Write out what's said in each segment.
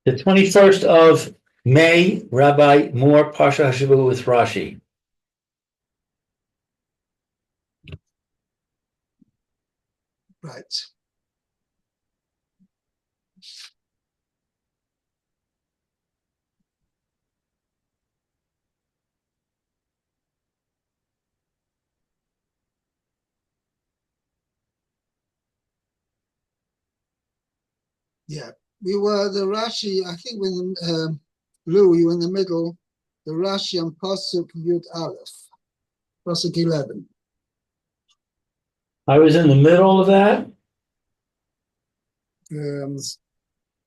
The 21st of May, Rabbi Moore, Parsha Hashavua with Rashi. Right. Yeah, we were the Rashi. I think when Lou, you were in the middle. The Rashi on Pasuk Yud Aleph, Pasuk 11. I was in the middle of that. Es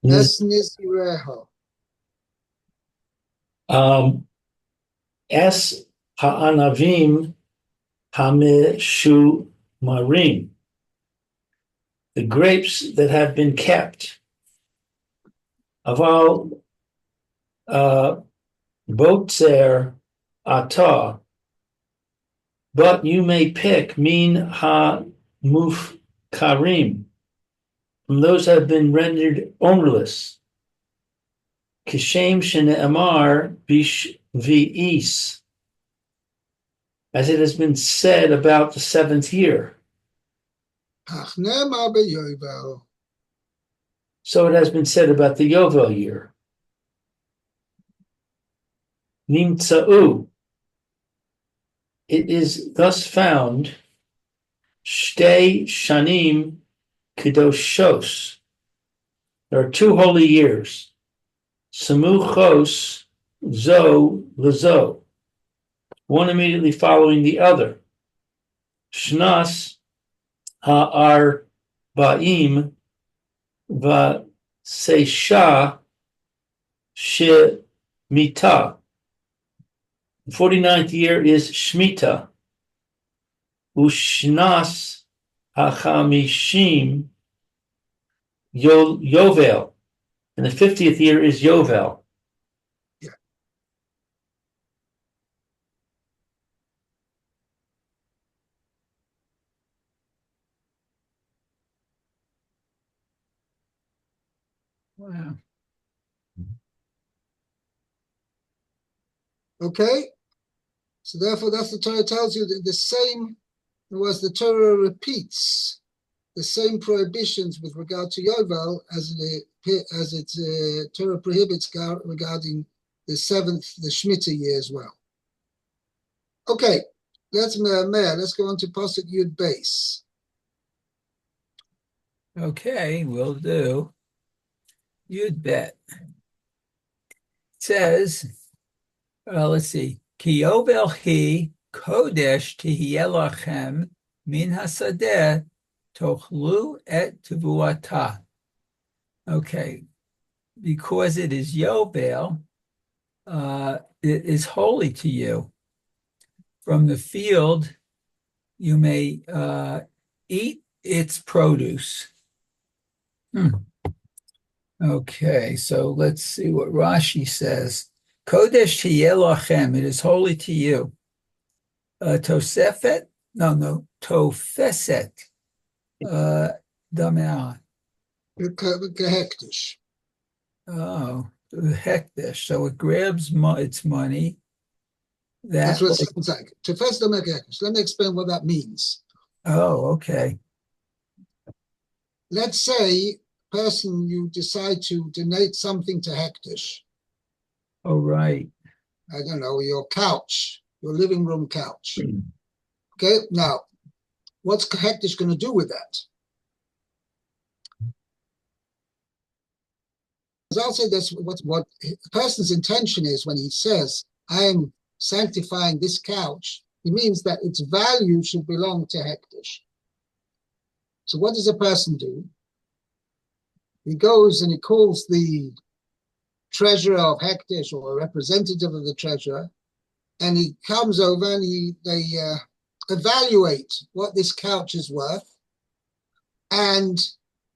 Nisreha. Es Ha'anavim Hameshumarim. The grapes that have been kept. Aval Botzer Atah. But you may pick Min Ha-Mufkarim, from those that have been rendered ownerless. Kishem Shene'amar Bishvi'is, as it has been said about the seventh year. So it has been said about the Yovel year. Nimtza'u, it is thus found, Shtei Shanim Kedoshos, there are 2 holy years, Samuchos Zo Lezo, one immediately following the other. Shnas Ha'ar Ba'im Va'seisha Shemitah. The 49th year is Shemitah. Ushnas HaChamishim Yovel. And the 50th year is Yovel. Yeah. Wow. Okay. So therefore, that's the Torah tells you that the same, the Torah repeats the same prohibitions with regard to Yovel as Torah prohibits regarding the Shemitah year as well. Okay, let's go on to Pasuk Yud Beis. Okay, we'll do. Yud Bet. It says, let's see. Ki Yovel hi kodesh tihiyeh lachem min hasadeh tochlu et tevuata. Okay, because it is Yovel, it is holy to you. From the field, you may eat its produce. Okay, so let's see what Rashi says. Kodesh tihiyeh lachem, it is holy to you. Tosefet, tofeset, damea. Hektish. Oh, hektish. So it grabs its money. That's what it's like. Let me explain what that means. Oh, okay. Let's say, person, you decide to donate something to Hektish. Oh, right. I don't know, your couch, your living room couch. Okay, now, what's Hektish going to do with that? I'll say that's what a person's intention is when he says, I am sanctifying this couch. He means that its value should belong to Hektish. So what does a person do? He goes and he calls the treasurer of Hektish or a representative of the treasurer, and he comes over and they evaluate what this couch is worth. And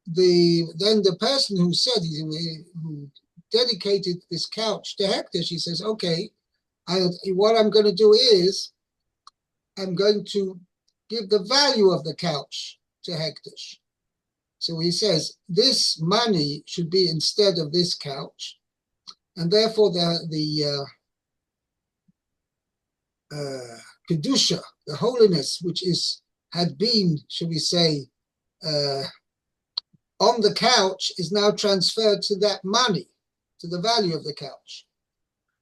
then the person who said, who dedicated this couch to Hektish, he says, okay, what I'm going to do is I'm going to give the value of the couch to Hektish. So he says this money should be instead of this couch, and therefore the kedusha, the holiness, which had been, should we say, on the couch, is now transferred to that money, to the value of the couch,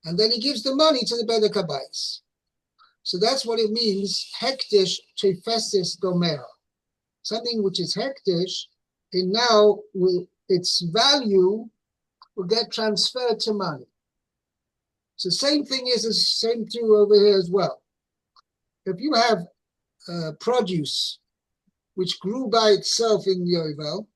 and then he gives the money to the Bedek Habayis. So that's what it means, hektish tefesis gomer. Something which is hektish, and now its value will get transferred to money. So same thing is the same true over here as well. If you have produce which grew by itself in Yovel,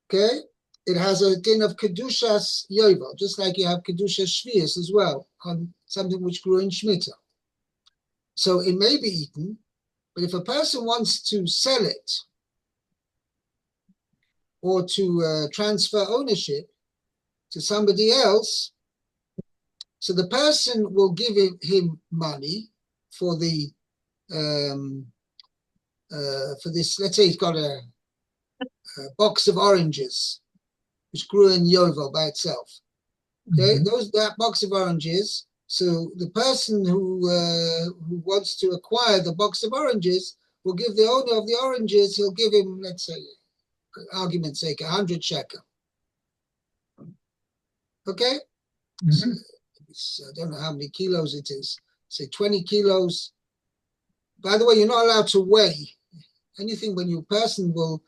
okay, it has a din of kedushas Yovel, just like you have kedushas shvius as well on something which grew in Shemitah. So it may be eaten, but if a person wants to sell it or to transfer ownership to somebody else, so the person will give him money for the for this. Let's say he's got a box of oranges which grew in Yovel by itself. Okay, that box of oranges. So the person who wants to acquire the box of oranges will give the owner of the oranges. He'll give him, let's say, for argument's sake, 100 shekel. Okay, so I don't know how many kilos it is. Say 20 kilos. By the way, you're not allowed to weigh anything when your person will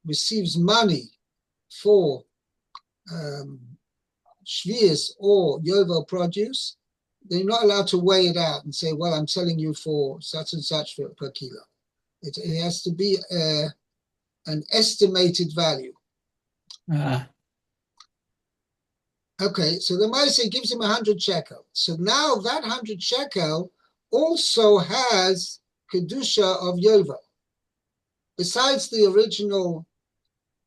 receives money for shvius or yovel produce. They're not allowed to weigh it out and say, well, I'm selling you for such and such per kilo. It has to be an estimated value. Okay, so the Maaseh gives him 100 shekel. So now that 100 shekel also has kedusha of yovel. Besides the original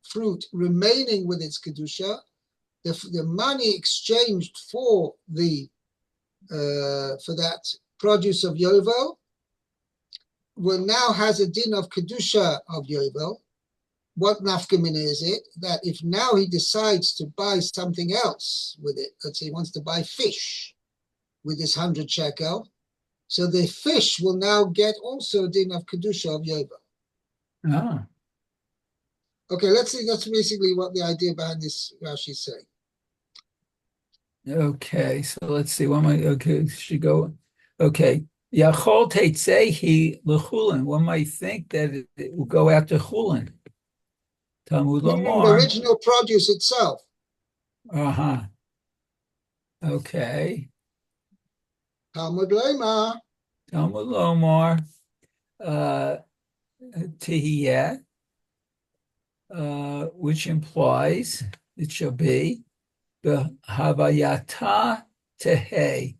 fruit remaining with its kedusha, the money exchanged for that produce of yovel now has a din of kedusha of yovel. What nafkamina is it? That if now he decides to buy something else with it, let's say he wants to buy fish with this 100 shekel, so the fish will now get also a din of kedusha of yovel. Ah. Okay, let's see. That's basically what the idea behind this Rashi is saying. Okay, so let's see. Okay, should go. Okay. Yachol teitzehi lechulin. One might think that it will go after chulin. Talmud Meaning the Lomar. original produce itself. Okay. Talmud Lomar. Talmud Lomar. Tehiyah, which implies it shall be the Havayata Tehe.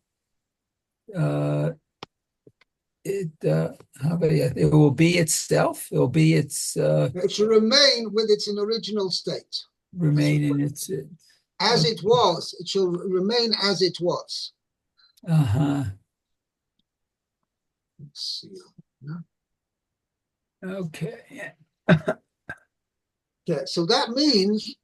It will be itself. It will be its. It should remain with its original state. Remain in its. As it was. It shall remain as it was. Let's see. Okay. Okay, so that means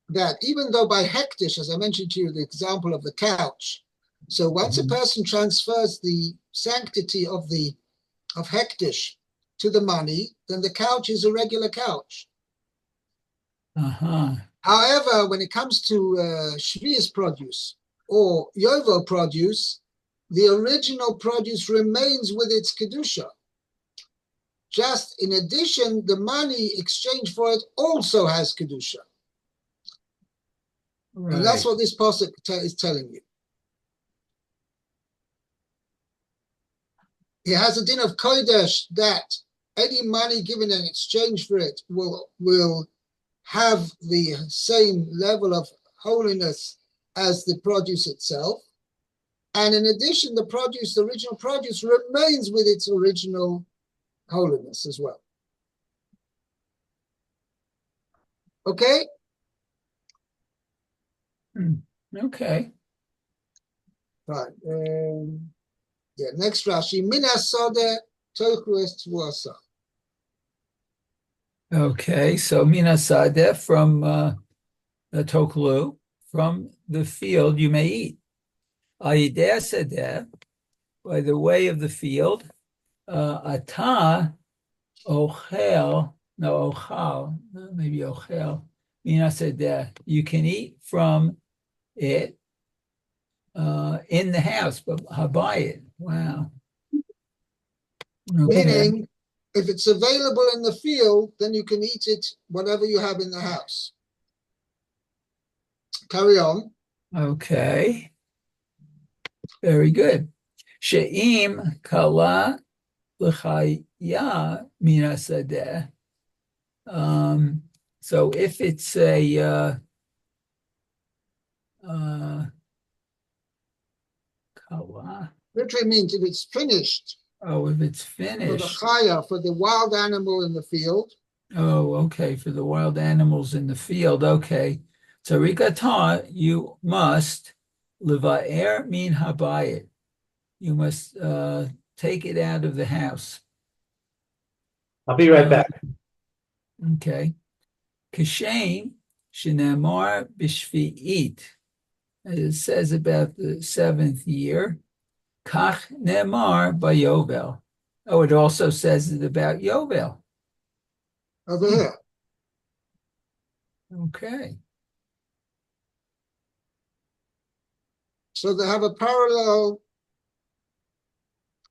that even though by hektish, as I mentioned to you, the example of the couch, so once a person transfers the sanctity of hektish to the money, then the couch is a regular couch. However, when it comes to shvius produce or yovel produce, the original produce remains with its kedusha. Just in addition, the money exchanged for it also has kedusha. Right. And that's what this pasuk is telling you. It has a din of kodesh that any money given in exchange for it will have the same level of holiness as the produce itself. And in addition, the original produce remains with its original holiness as well. Okay? Okay. Right. Next Rashi. Min asode tochu es tvuasa. Okay, so mina sadeh from the toklu, from the field you may eat. Ayideh sadeh, by the way of the field, ata ochel, no ochal, maybe ochel, mina sadeh. You can eat from it in the house, but habayit. Wow. Okay. Meaning, if it's available in the field, then you can eat it whatever you have in the house. Carry on. Okay. Very good. She'im kala l'chaya mina sadeh. So if it's a kala, Literally means if it's finished if it's for the finished. chaya, for the wild animal in the field, Oh, okay, for the wild animals in the field. Okay. So rikata, you must levaer min habayit. You must take it out of the house. I'll be right back. Okay. Kashem shenamar b'shvi'it. It says about the seventh year. Kach nemar bayovel. Oh, it also says it about Yovel. over here. Okay. So they have a parallel,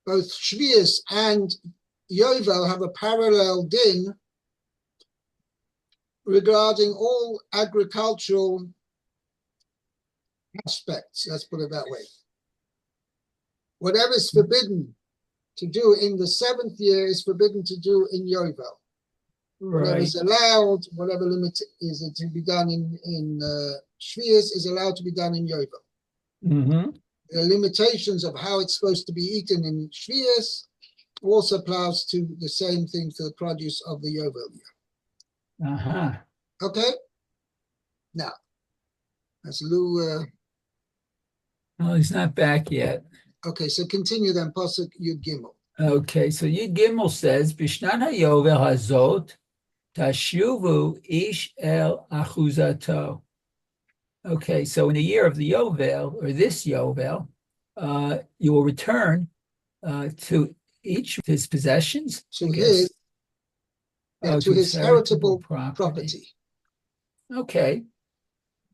both Shvius and Yovel have a parallel din regarding all agricultural aspects, let's put it that way. Whatever is forbidden to do in the seventh year is forbidden to do in Yovel. Whatever Right. is allowed, whatever limit is to be done in Shvius is allowed to be done in Yovel. Mm-hmm. The limitations of how it's supposed to be eaten in Shvius also applies to the same thing for the produce of the Yovel year. Uh-huh. Okay? Now, that's Lou. Well, he's not back yet. Okay, so continue then, Pasuk Yud Gimel. Okay, so Yud Gimel says, Bishnan HaYovel Hazot, Tashuvu ish el achuzato. Okay, so in the year of the Yovel, or this Yovel, you will return to each of his possessions, To I his, guess. to his heritable property. property. Okay,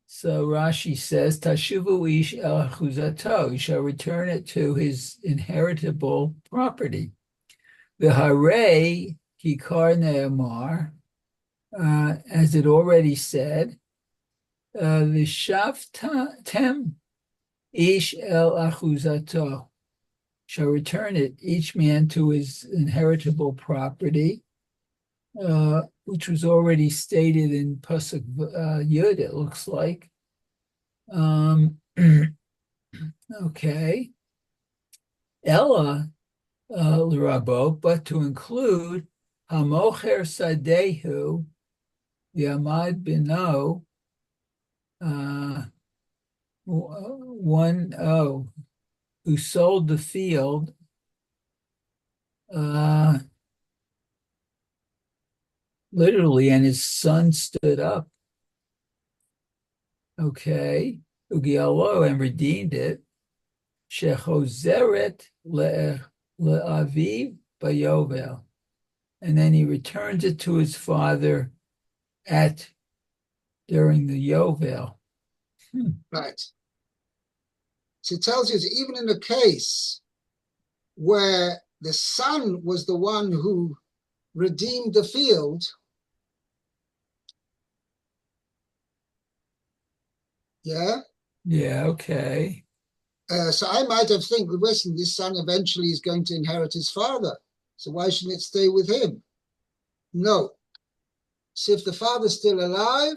so Rashi says, Tashuvu ish el achuzato. You shall return it to his inheritable property. V'harei kikar ne'amar, as it already said, v'shavtem ish el achuzato, shall return it, each man to his inheritable property, which was already stated in Pasuk Yud, it looks like. Okay. Ella l'rabo, but to include hamocher sadehu yamad bino, who sold the field, literally, and his son stood up. Okay, ugialo, and redeemed it. Shechozeret le'aviv bayovel, and then he returns it to his father during the Yovel. Right. So it tells you that even in a case where the son was the one who redeemed the field, yeah? Yeah, okay. So I might have think, listen, this son eventually is going to inherit his father. So why shouldn't it stay with him? No. So if the father's still alive,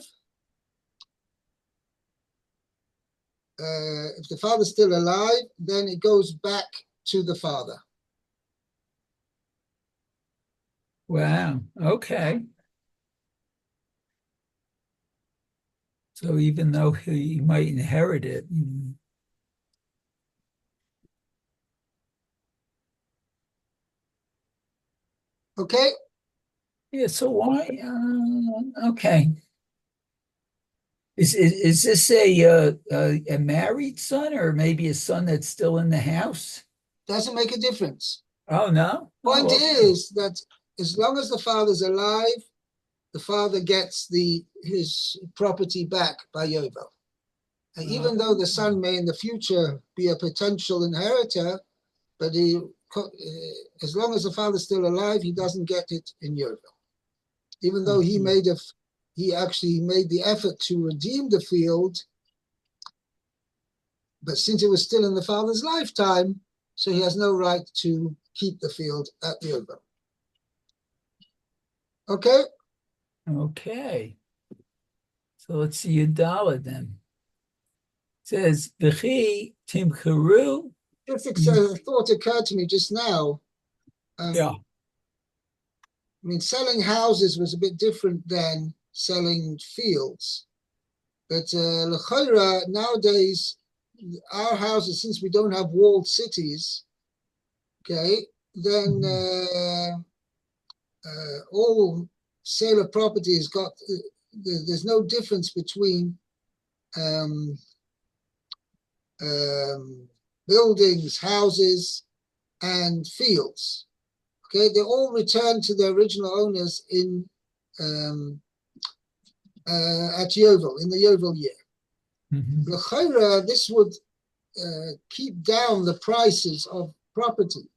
then it goes back to the father. Wow, okay. So even though he might inherit it, Okay? Yeah, so why? Okay. Is this a married son or maybe a son that's still in the house? Doesn't make a difference. Oh no. Point Oh, is that as long as the father's alive, the father gets his property back by Yovel. And even though the son may in the future be a potential inheritor, but as long as the father's still alive, he doesn't get it in Yovel. Even though he actually made the effort to redeem the field, but since it was still in the father's lifetime, so he has no right to keep the field at Yovel. Okay? okay. So let's see Yudala then. It says V'chi Timcharu. Just a thought occurred to me just now. Yeah. I mean, selling houses was a bit different than selling fields. But l'chayra, nowadays, our houses, since we don't have walled cities, okay, then all sale of property has got, there's no difference between um, buildings, houses, and fields. Okay, they all return to their original owners in at Yovel, in the Yovel year. Mhm. This would keep down the prices of property.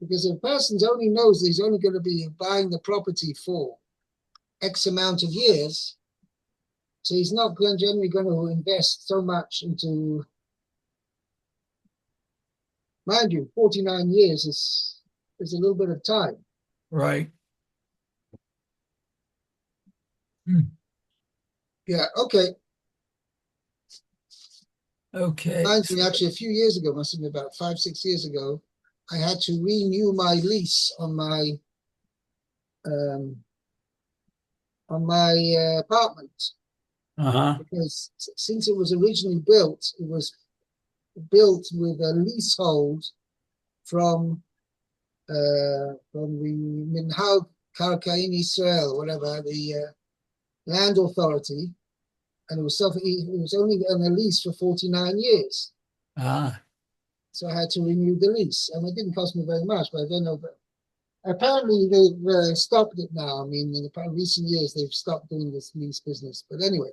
Because if a person only knows that he's only going to be buying the property for X amount of years, so he's not generally going to invest so much into, mind you, 49 years is a little bit of time. Right. Hmm. Yeah, okay. Okay. Reminds me, actually, a few years ago, must have been about 5, 6 years ago, I had to renew my lease on my apartment Uh-huh. because since it was originally built, it was built with a leasehold from the Minhag Karkain Israel, whatever the land authority, and it was only on a lease for 49 years. Ah. So I had to renew the lease, and it didn't cost me very much, but I don't know. But apparently they've stopped it now. I mean, in the recent years they've stopped doing this lease business. But anyway,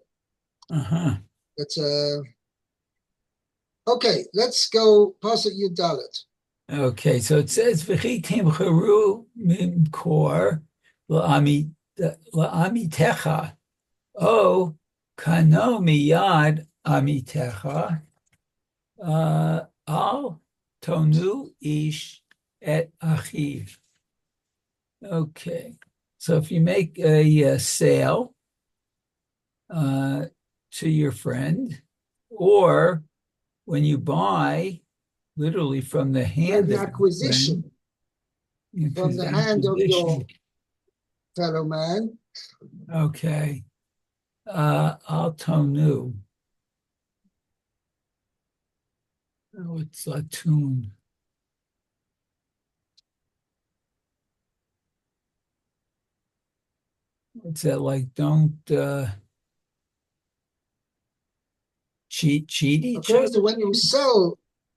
Uh-huh. it's okay. Let's go Pasuk Yudalit. Okay, so it says V'chi Timcharu Mimkor La'amitecha. O Kano Miyad Amitecha. Al Tonu Ish et Achiv. Okay. So if you make a sale to your friend, or when you buy literally from the hand The of your friend, acquisition from the hand of your acquisition. fellow man. Okay. Al Tonu. Oh, it's a tune. What's that like? Don't cheat each Okay, other. so when you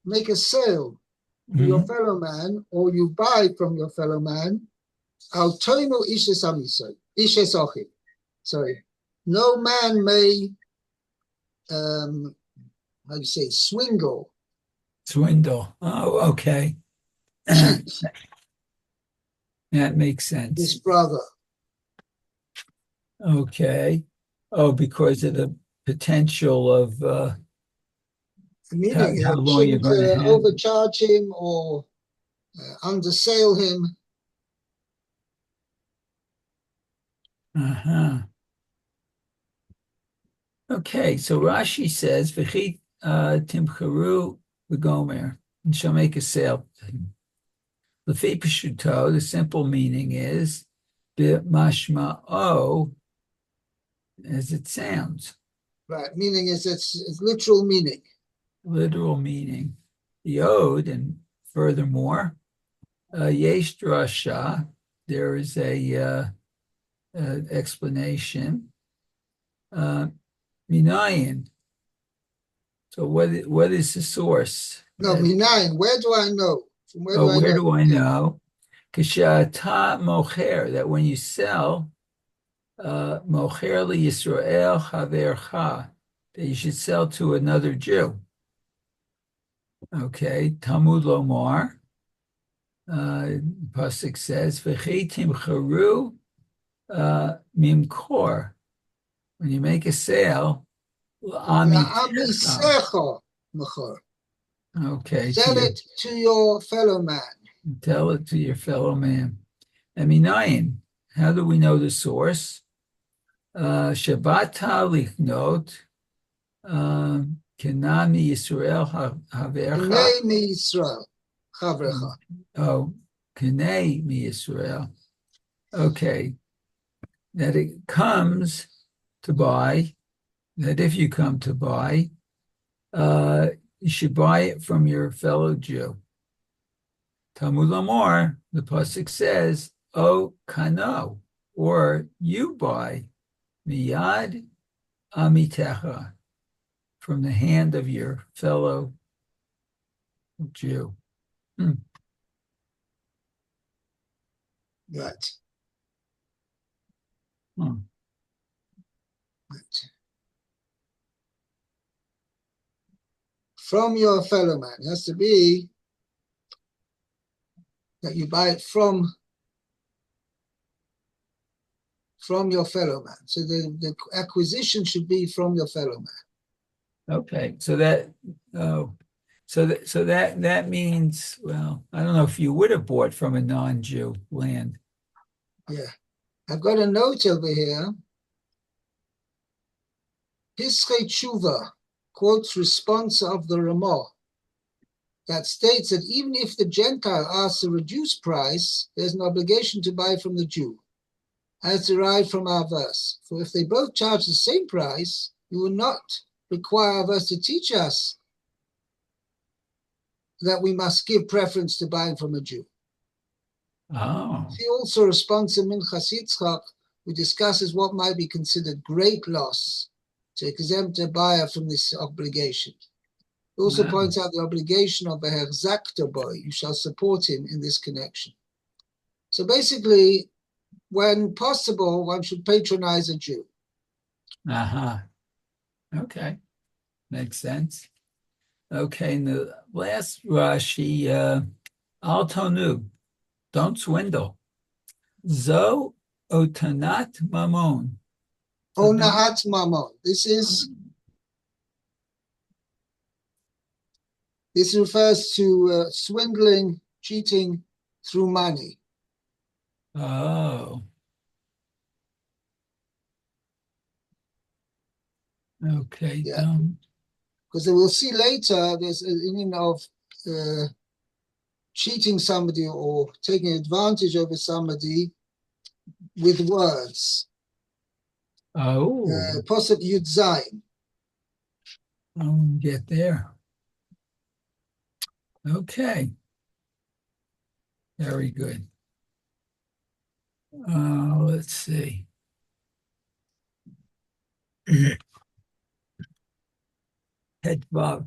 make a sale to your Mhm. fellow man, or you buy from your fellow man, al toinu ishesochi. Sorry, no man may how do you say swingle, Swindle. Oh, okay. cheat That makes his sense. brother. Okay. Oh, because of the potential of Meaning how you long you're shouldn't going to have it. overcharge him or undersale him. Uh-huh. Okay, so Rashi says, "V'chi timcharu v'gomer," and shall make a sale. L'fi pshuto, the simple meaning is b'mashma'o, as it sounds. Right, meaning is it's literal meaning. Literal meaning. Yod, and furthermore, yesh drasha, there is a explanation. Minayin. So what is the source? No, minayin. Where do I know? From where do I Where know? do I know? Kishata mocher, that when you sell, mocher li Yisrael havercha, that you should sell to another Jew. Okay, Talmud Lomar. Pasuk says, "V'chi timcharu mimkor." When you make a sale, La'amisecha mechor. okay, Sell it to your fellow man. tell it to your fellow man. Eminayin, how do we know the source? Shabbat halichnot kenami Yisrael havercha. Knei mi Yisrael chavrecha. Oh, kenei mi Yisrael. Okay, that it comes to buy. That if you come to buy, you should buy it from your fellow Jew. Talmud Lamor, the pasuk says, "O kano," or you buy miyad amitecha, from the hand of your fellow Jew. Right. Hmm. Right. From your fellow man. It has to be that you buy it from your fellow man. So the acquisition should be from your fellow man. Okay, so that that means, well, I don't know if you would have bought from a non-Jew land. Yeah. I've got a note over here. Pischei Tshuva quotes response of the Ramah that states that even if the Gentile asks a reduced price, there's an obligation to buy from the Jew, as derived from our verse. For if they both charge the same price, you will not require our verse to teach us that we must give preference to buying from a Jew. Oh, See also response in Minchas Yitzchak, who discusses what might be considered great loss to exempt a buyer from this obligation. He also wow. points out the obligation of Behar boy, you shall support him in this connection. So basically, when possible, one should patronize a Jew. Okay, makes sense. Okay, and the last Rashi, al tonu, don't swindle. Zo otanat mamon. So don't- Onaat mamon. This refers to swindling, cheating through money. Oh, okay, Yeah. don't. Because we'll see later, there's an union of cheating somebody or taking advantage over somebody with words. Oh, Posuk Yud Zayin. I won't get there. Okay, very good. Let's see. Hedvav.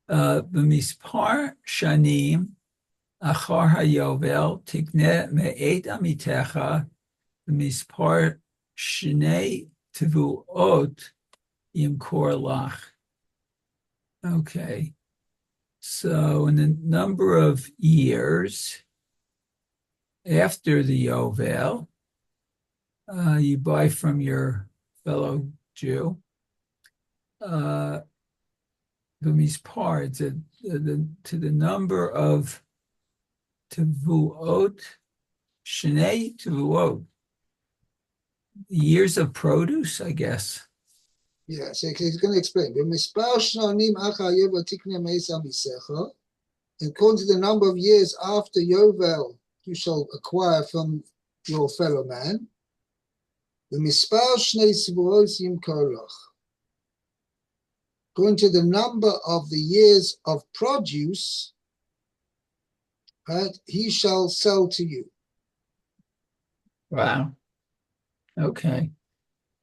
B'mispar shanim achar hayovel tikne me'et amitecha b'mispar shnei tevuot yimkor lach. Okay, so in the number of years after the Yovel, you buy from your fellow Jew. The mispar, to the number of tevuot, shnei tevuot, years of produce, I guess. Yeah, so he's going to explain. According to the number of years after Yovel, you shall acquire from your fellow man. According to the number of the years of produce, right? He shall sell to you. Wow. Okay.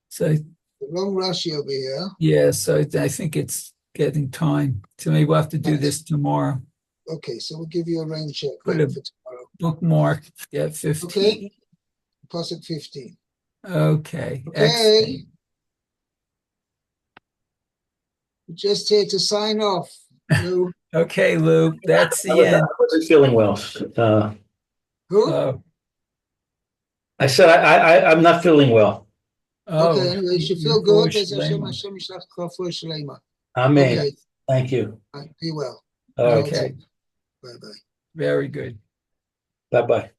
So The long Rashi over here. yeah, so I think it's getting time. So maybe we'll have to do Right. this tomorrow. Okay, so we'll give you a rain check Put then a for tomorrow. bookmark at 15. Okay. Pasuk 15. Okay. Okay. Excellent. We're just here to sign off. Lou. Okay, Lou, that's the I end. wasn't feeling well. Who? I said I'm not feeling well. Okay, anyway, you should feel good. There's Hashem, Shlema. Hashem Yishlach Kafur Shlema. Amen. Okay, Thank you. all right, be well. All right. Okay, Bye-bye. very good. Bye-bye.